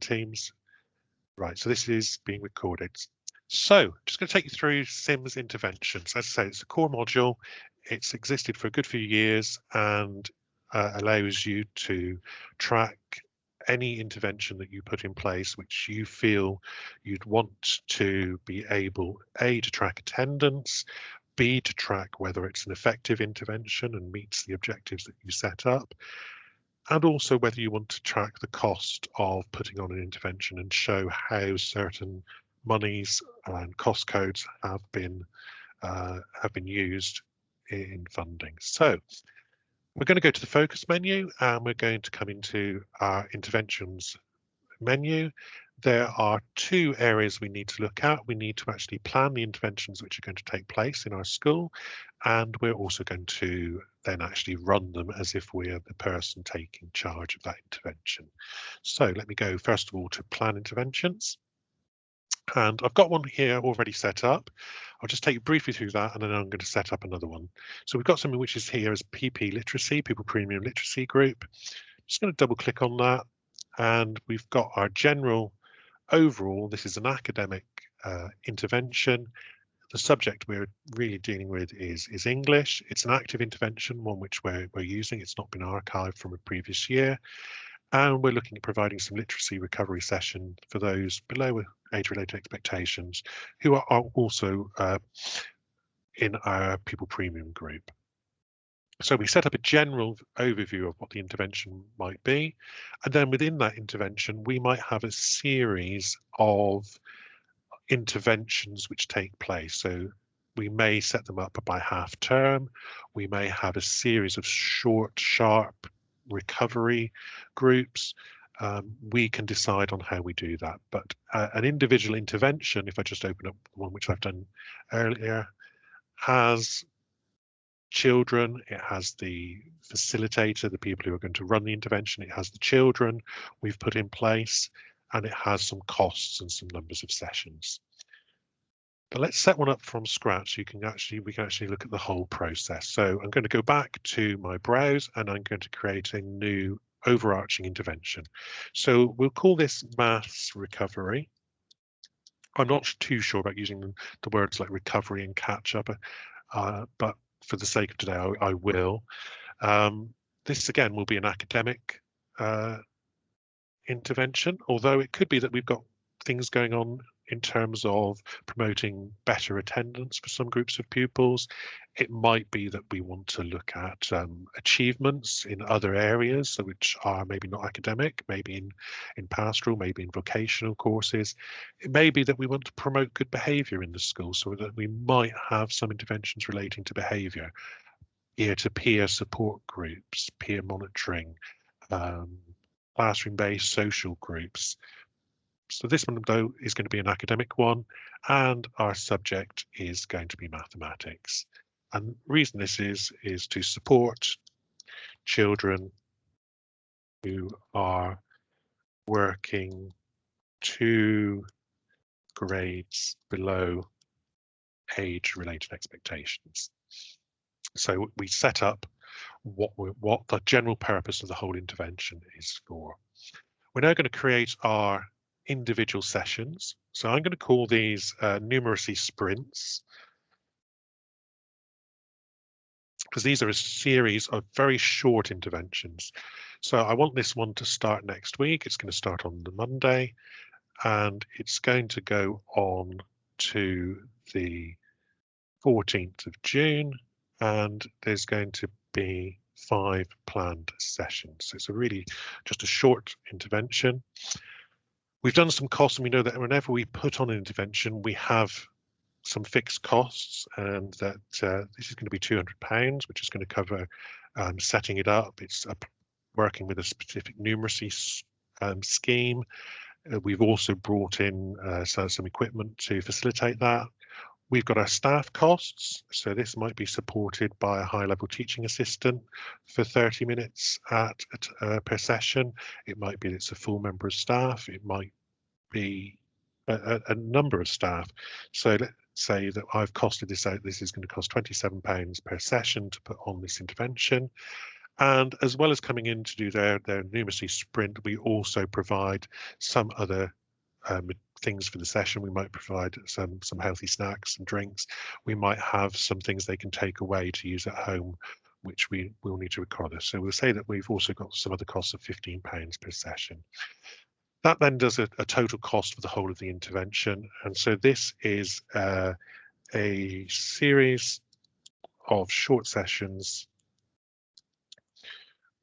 Teams. Right, so this is being recorded. So I'm just going to take you through SIMS interventions. As I say, it's a core module. It's existed for a good few years and allows you to track any intervention that you put in place which you feel you'd want to be able, A, to track attendance, B, to track whether it's an effective intervention and meets the objectives that you set up, and also whether you want to track the cost of putting on an intervention and show how certain monies and cost codes have been used in funding. So we're going to go to the focus menu and we're going to come into our interventions menu. There are two areas we need to look at. We need to actually plan the interventions which are going to take place in our school, and we're also going to then actually run them as if we're the person taking charge of that intervention. So let me go first of all to plan interventions. And I've got one here already set up. I'll just take you briefly through that and then I'm going to set up another one. So we've got something which is here as PP Literacy, People Premium Literacy Group. Just going to double click on that. And we've got our general overall. This is an academic intervention. The subject we're really dealing with is English. It's an active intervention, one which we're using. It's not been archived from a previous year. And we're looking at providing some literacy recovery session for those below age-related expectations who are also in our People Premium group. So we set up a general overview of what the intervention might be. And then within that intervention, we might have a series of interventions which take place. So we may set them up by half term. We may have a series of short, sharp recovery groups. We can decide on how we do that. But an individual intervention, if I just open up the one which I've done earlier, has children, it has the facilitator, the people who are going to run the intervention, it has the children we've put in place, and it has some costs and some numbers of sessions. But let's set one up from scratch. We can actually look at the whole process. So I'm going to go back to my browse and I'm going to create a new overarching intervention. So we'll call this maths recovery. I'm not too sure about using the words like recovery and catch up, but for the sake of today, I will. This again will be an academic intervention, although it could be that we've got things going on in terms of promoting better attendance for some groups of pupils. It might be that we want to look at achievements in other areas, which are maybe not academic, maybe in pastoral, maybe in vocational courses. It may be that we want to promote good behaviour in the school, so that we might have some interventions relating to behaviour, peer-to-peer support groups, peer monitoring, classroom-based social groups. So this one, though, is going to be an academic one, and our subject is going to be mathematics. And the reason this is to support children who are working 2 grades below age-related expectations. So we set up what the general purpose of the whole intervention is for. We're now going to create our individual sessions. So I'm going to call these numeracy sprints, because these are a series of very short interventions. So I want this one to start next week. It's going to start on the Monday and it's going to go on to the 14th of June, and there's going to be 5 planned sessions. So it's really just a short intervention. We've done some costs, and we know that whenever we put on an intervention, we have some fixed costs, and that this is going to be £200, which is going to cover setting it up. It's working with a specific numeracy scheme. We've also brought in some equipment to facilitate that. We've got our staff costs, so this might be supported by a high-level teaching assistant for 30 minutes per session. It might be that it's a full member of staff. It might be a number of staff. So let's say that I've costed this out. This is going to cost £27 per session to put on this intervention. And as well as coming in to do their numeracy sprint, we also provide some other things for the session. We might provide some healthy snacks and drinks. We might have some things they can take away to use at home, which we will need to record. So we'll say that we've also got some other costs of £15 per session. That then does a total cost for the whole of the intervention. And so this is a series of short sessions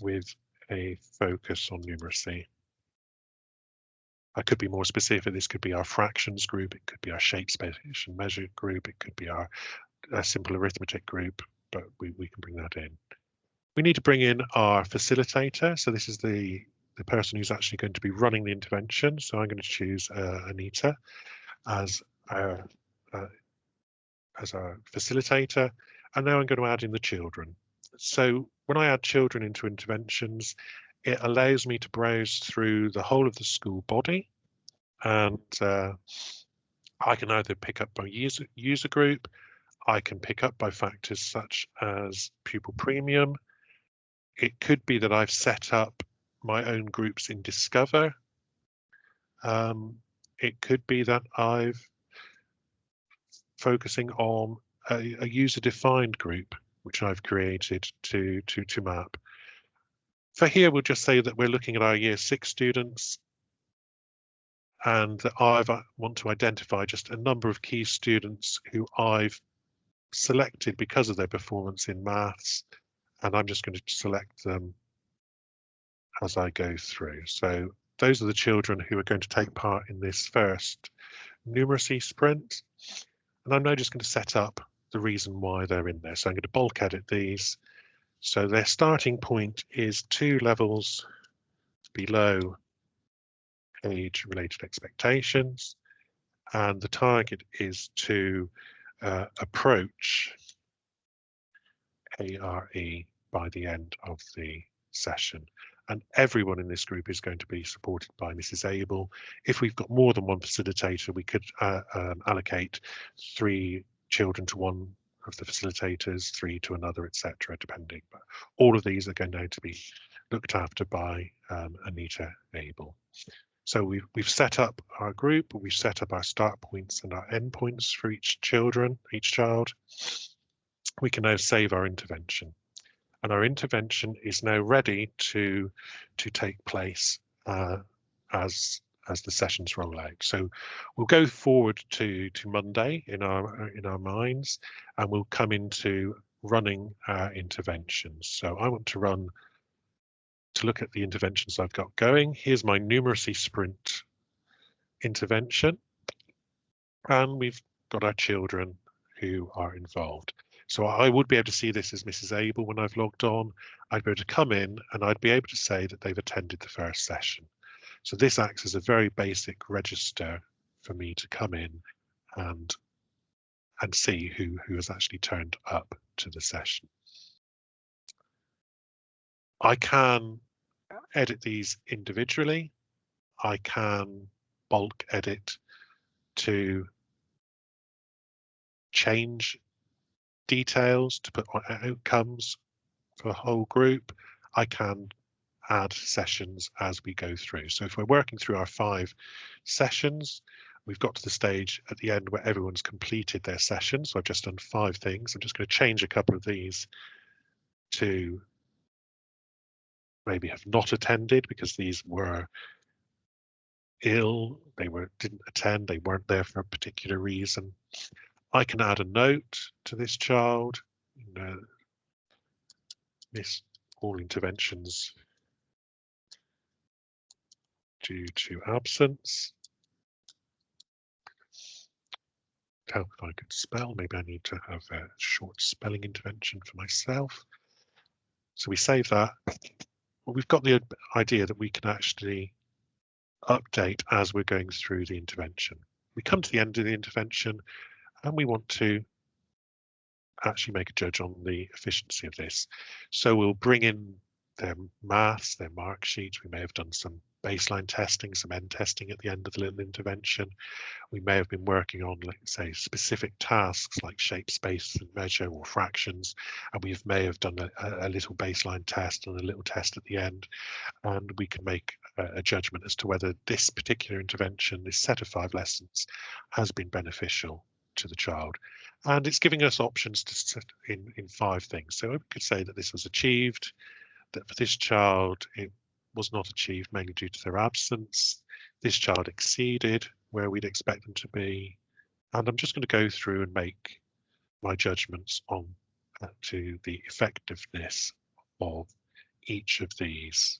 with a focus on numeracy. I could be more specific. This could be our fractions group. It could be our shape, space, and measure group. It could be our simple arithmetic group, but we can bring that in. We need to bring in our facilitator. So this is the person who's actually going to be running the intervention. So I'm going to choose Anita as our facilitator. And now I'm going to add in the children. So when I add children into interventions, it allows me to browse through the whole of the school body, and I can either pick up by user group, I can pick up by factors such as pupil premium. It could be that I've set up my own groups in Discover. It could be that I've focusing on a user-defined group, which I've created to map. For here, we'll just say that we're looking at our Year 6 students, and that I want to identify just a number of key students who I've selected because of their performance in maths, and I'm just going to select them as I go through. So those are the children who are going to take part in this first numeracy sprint, and I'm now just going to set up the reason why they're in there. So I'm going to bulk edit these. So their starting point is 2 levels below age-related expectations, and the target is to approach ARE by the end of the session. And everyone in this group is going to be supported by Mrs. Abel. If we've got more than one facilitator, we could allocate 3 children to one of the facilitators, 3 to another, etc., depending. But all of these are going to be looked after by Anita Abel. So we've set up our group, we've set up our start points and our end points for each child. We can now save our intervention, and our intervention is now ready to take place as the sessions roll out. So we'll go forward to Monday in our minds, and we'll come into running our interventions. So I want to look at the interventions I've got going. Here's my numeracy sprint intervention, and we've got our children who are involved. So I would be able to see this as Mrs. Abel when I've logged on. I'd be able to come in and I'd be able to say that they've attended the first session. So this acts as a very basic register for me to come in and see who has actually turned up to the session. I can edit these individually. I can bulk edit to change details, to put outcomes for a whole group. I can add sessions as we go through. So if we're working through our 5 sessions, we've got to the stage at the end where everyone's completed their session. So I've just done 5 things. I'm just going to change a couple of these to maybe have not attended because these were ill, they didn't attend, they weren't there for a particular reason. I can add a note to this child, miss all interventions due to absence. How I could spell, maybe I need to have a short spelling intervention for myself. So we save that. Well, we've got the idea that we can actually update as we're going through the intervention. We come to the end of the intervention and we want to actually make a judge on the efficiency of this. So we'll bring in their maths, their mark sheets. We may have done some baseline testing, some end testing at the end of the little intervention. We may have been working on, like say, specific tasks like shape, space, and measure, or fractions, and we may have done a little baseline test and a little test at the end, and we can make a judgment as to whether this particular intervention, this set of 5 lessons, has been beneficial to the child. And it's giving us options to set in 5 things. So we could say that this was achieved, that for this child it was not achieved mainly due to their absence, this child exceeded where we'd expect them to be, and I'm just going to go through and make my judgments on to the effectiveness of each of these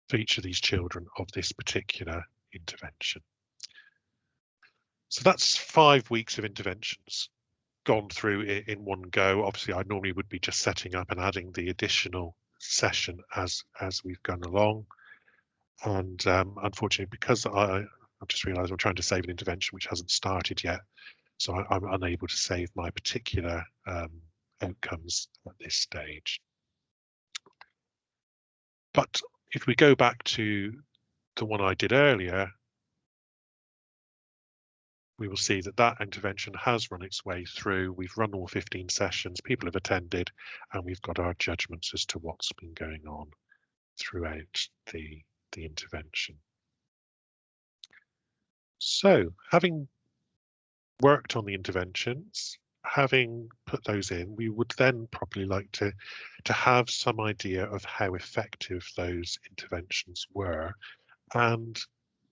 for each of these children of this particular intervention. So that's 5 weeks of interventions gone through in one go. Obviously, I normally would be just setting up and adding the additional session as we've gone along. And unfortunately, because I've just realised I'm trying to save an intervention which hasn't started yet, so I'm unable to save my particular outcomes at this stage. But if we go back to the one I did earlier, we will see that that intervention has run its way through. We've run all 15 sessions, people have attended, and we've got our judgments as to what's been going on throughout the intervention. So, having worked on the interventions, having put those in, we would then probably like to have some idea of how effective those interventions were. And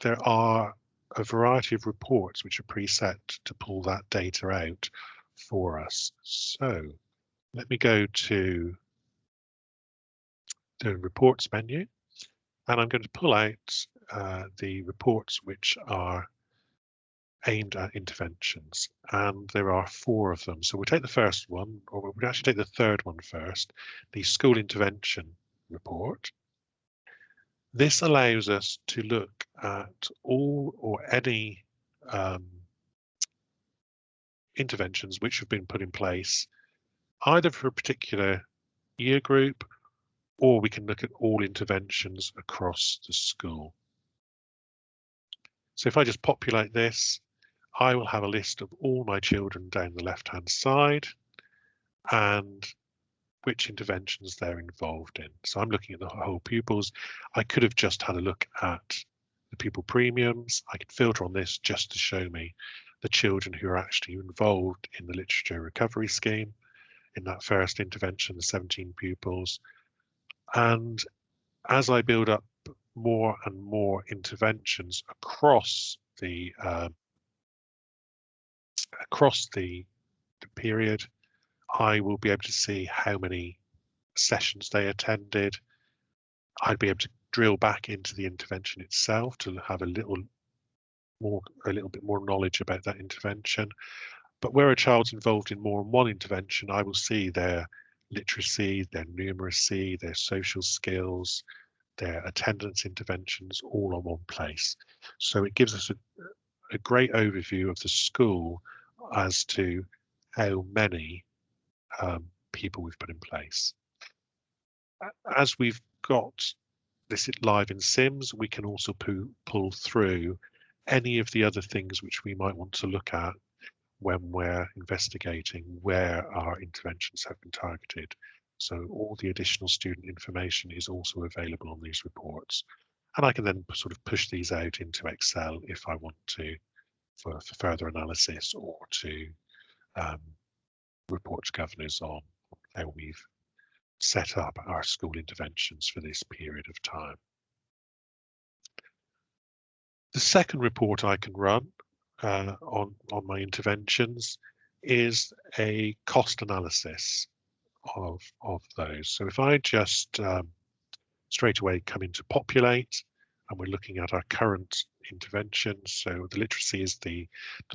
there are a variety of reports which are preset to pull that data out for us. So let me go to the reports menu, and I'm going to pull out the reports which are aimed at interventions, and there are 4 of them. So we'll take the first one, or we'll actually take the third one first, the school intervention report. This allows us to look at all or any interventions which have been put in place, either for a particular year group, or we can look at all interventions across the school. So if I just populate this, I will have a list of all my children down the left-hand side and which interventions they're involved in. So I'm looking at the whole pupils. I could have just had a look at the pupil premiums. I could filter on this just to show me the children who are actually involved in the literature recovery scheme in that first intervention, the 17 pupils. And as I build up more and more interventions across the period, I will be able to see how many sessions they attended. I'd be able to drill back into the intervention itself to have a little bit more knowledge about that intervention. But where a child's involved in more than one intervention, I will see their literacy, their numeracy, their social skills, their attendance interventions all on one place. So it gives us a great overview of the school as to how many people we've put in place. As we've got this live in Sims, we can also pull through any of the other things which we might want to look at when we're investigating where our interventions have been targeted. So all the additional student information is also available on these reports. And I can then sort of push these out into Excel if I want to, for further analysis, or to report to governors on how we've set up our school interventions for this period of time. The second report I can run on my interventions is a cost analysis of those. So if I just straight away come into populate, and we're looking at our current interventions. So the literacy is the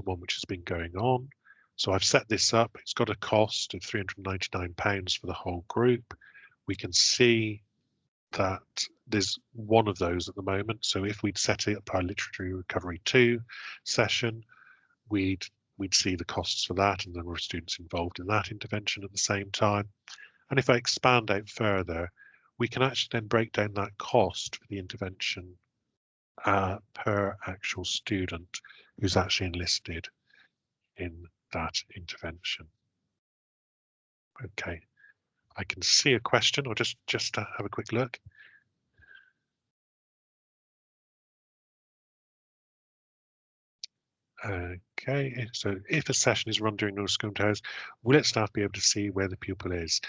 one which has been going on. So I've set this up. It's got a cost of £399 for the whole group. We can see that there's one of those at the moment. So if we'd set it up our Literacy Recovery 2 session, we'd see the costs for that and the number of students involved in that intervention at the same time. And if I expand out further, we can actually then break down that cost for the intervention per actual student who's actually enlisted in that intervention. Okay, I can see a question. I'll just have a quick look. Okay, so if a session is run during no school hours, will its staff be able to see where the pupil is?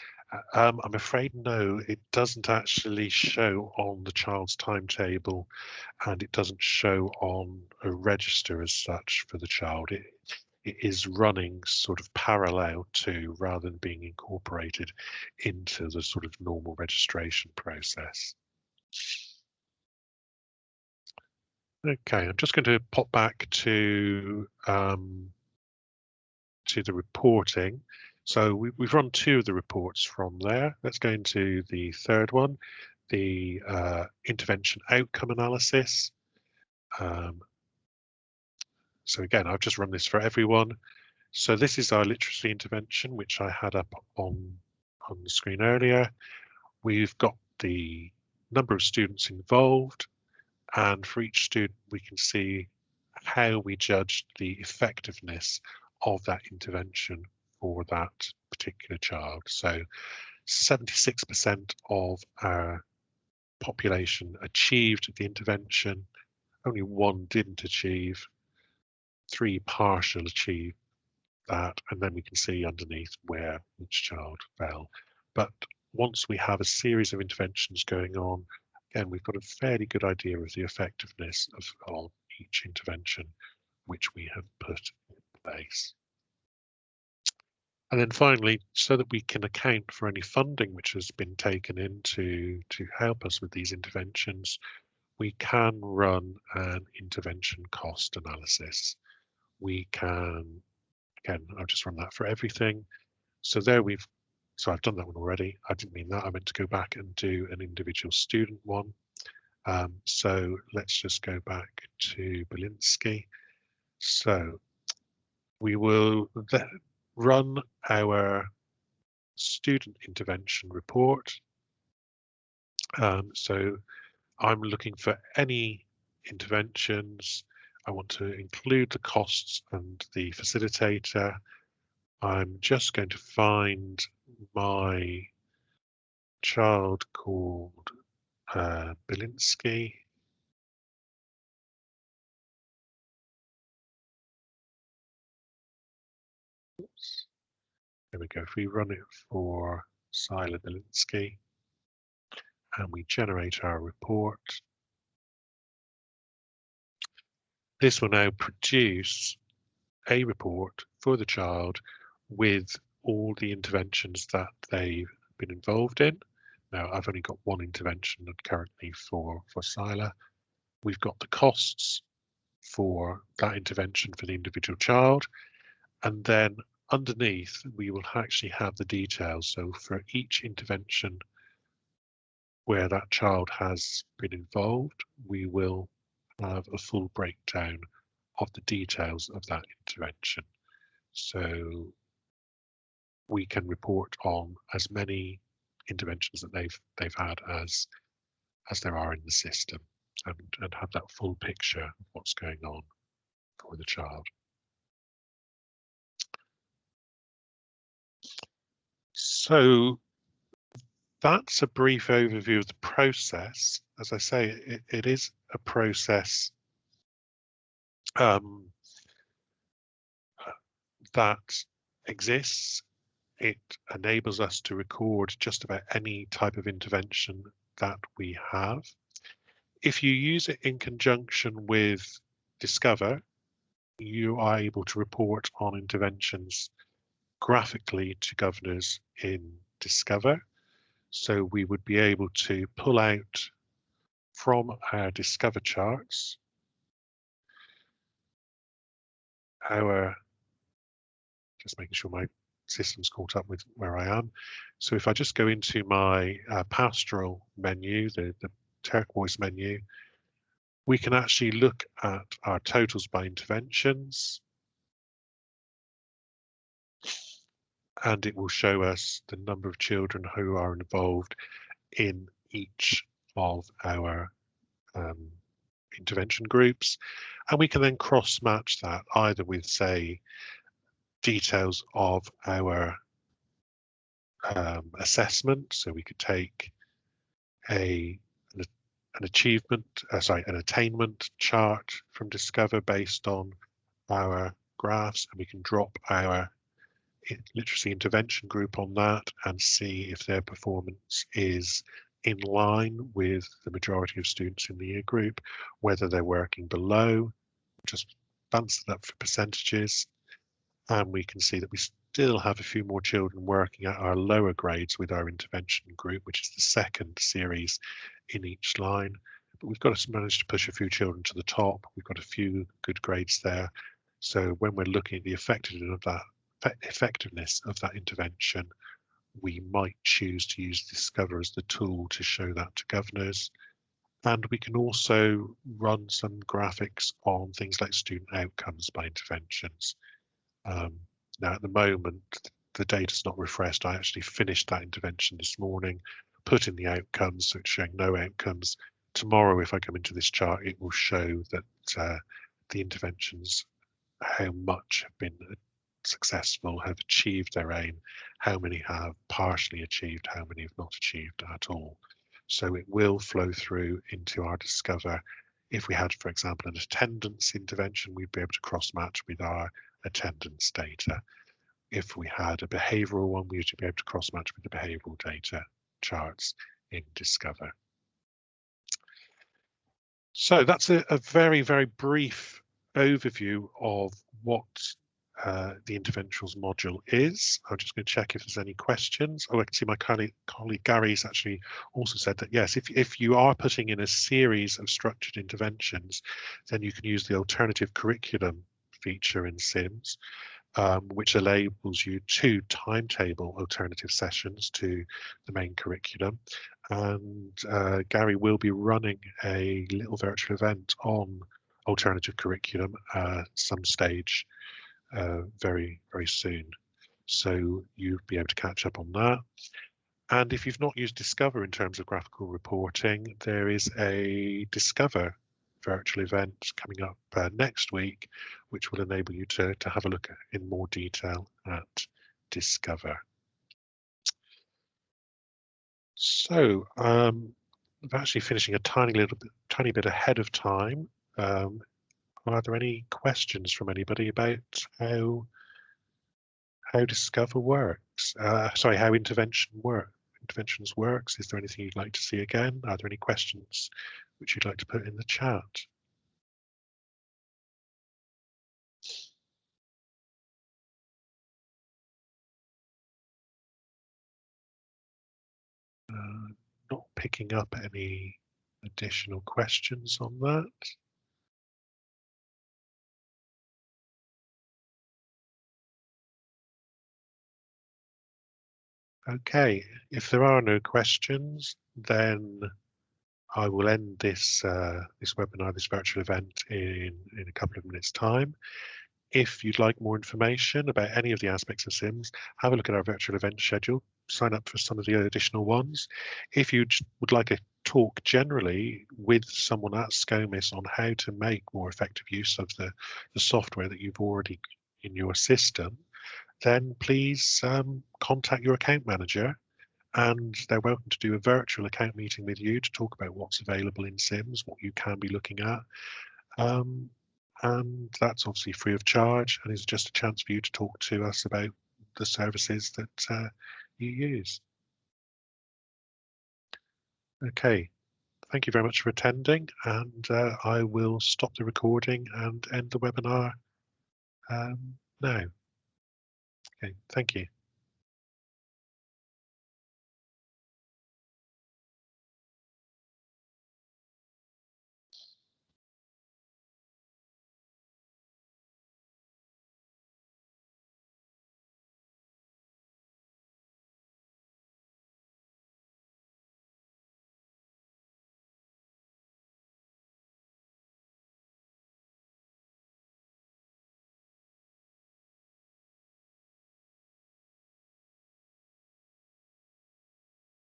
I'm afraid no, it doesn't actually show on the child's timetable, and it doesn't show on a register as such for the child. It is running sort of parallel to, rather than being incorporated into the sort of normal registration process. Okay, I'm just going to pop back to the reporting. So we've run 2 of the reports from there. Let's go into the third one, the intervention outcome analysis. So again, I've just run this for everyone. So this is our literacy intervention, which I had up on the screen earlier. We've got the number of students involved, and for each student, we can see how we judged the effectiveness of that intervention for that particular child. So 76% of our population achieved the intervention, only 1 didn't achieve, 3 partial achieved that, and then we can see underneath where each child fell. But once we have a series of interventions going on, again, we've got a fairly good idea of the effectiveness of each intervention which we have put in place. And then finally, so that we can account for any funding which has been taken in to help us with these interventions, we can run an intervention cost analysis. We can, again, I'll just run that for everything. So there so I've done that one already. I didn't mean that. I meant to go back and do an individual student one. So let's just go back to Belinsky. So we will then run our student intervention report. So I'm looking for any interventions. I want to include the costs and the facilitator. I'm just going to find my child called Belinsky. Oops. There we go. If we run it for Sila Belinsky and we generate our report, this will now produce a report for the child with all the interventions that they've been involved in. Now, I've only got 1 intervention currently for Sila. We've got the costs for that intervention for the individual child. And then underneath, we will actually have the details. So for each intervention where that child has been involved, we will have a full breakdown of the details of that intervention. So we can report on as many interventions that they've had as there are in the system, and have that full picture of what's going on for the child. So that's a brief overview of the process. As I say, it is a process that exists. It enables us to record just about any type of intervention that we have. If you use it in conjunction with Discover, you are able to report on interventions graphically to governors in Discover. So we would be able to pull out from our Discover charts just making sure my system's caught up with where I am. So if I just go into my pastoral menu, the turquoise menu, we can actually look at our totals by interventions, and it will show us the number of children who are involved in each of our intervention groups, and we can then cross-match that either with, say, details of our assessment. So we could take an attainment chart from Discover based on our graphs, and we can drop our literacy intervention group on that and see if their performance is in line with the majority of students in the year group, whether they're working below, just advance it up for percentages, and we can see that we still have a few more children working at our lower grades with our intervention group, which is the second series in each line. But we've got to manage to push a few children to the top. We've got a few good grades there. So when we're looking at the effectiveness of that intervention, we might choose to use Discover as the tool to show that to governors. And we can also run some graphics on things like student outcomes by interventions. Now, at the moment, the data's not refreshed. I actually finished that intervention this morning, put in the outcomes, so it's showing no outcomes. Tomorrow, if I come into this chart, it will show that the interventions, how much have been successful, have achieved their aim, how many have partially achieved, how many have not achieved at all. So it will flow through into our Discover. If we had, for example, an attendance intervention, we'd be able to cross-match with our attendance data. If we had a behavioural one, we would be able to cross-match with the behavioural data charts in Discover. So that's a very, very brief overview of what the interventions module is. I'm just going to check if there's any questions. Oh, I can see my colleague Gary's actually also said that, yes, if you are putting in a series of structured interventions, then you can use the alternative curriculum feature in SIMS, which enables you to timetable alternative sessions to the main curriculum. And Gary will be running a little virtual event on alternative curriculum some stage very, very soon. So you'll be able to catch up on that. And if you've not used Discover in terms of graphical reporting, there is a Discover virtual event coming up next week, which will enable you to have a look at, in more detail at Discover. So I'm actually finishing a tiny bit ahead of time. Are there any questions from anybody about how Discover works? Sorry, how interventions works? Is there anything you'd like to see again? Are there any questions which you'd like to put in the chat? Not picking up any additional questions on that. Okay, if there are no questions, then I will end this this webinar, this virtual event in a couple of minutes' time. If you'd like more information about any of the aspects of SIMS, have a look at our virtual event schedule, sign up for some of the additional ones. If you would like a talk generally with someone at SCOMIS on how to make more effective use of the software that you've already in your system, then please contact your account manager, and they're welcome to do a virtual account meeting with you to talk about what's available in SIMS, what you can be looking at. And that's obviously free of charge, and is just a chance for you to talk to us about the services that you use. Okay, thank you very much for attending, and I will stop the recording and end the webinar now. Okay, thank you.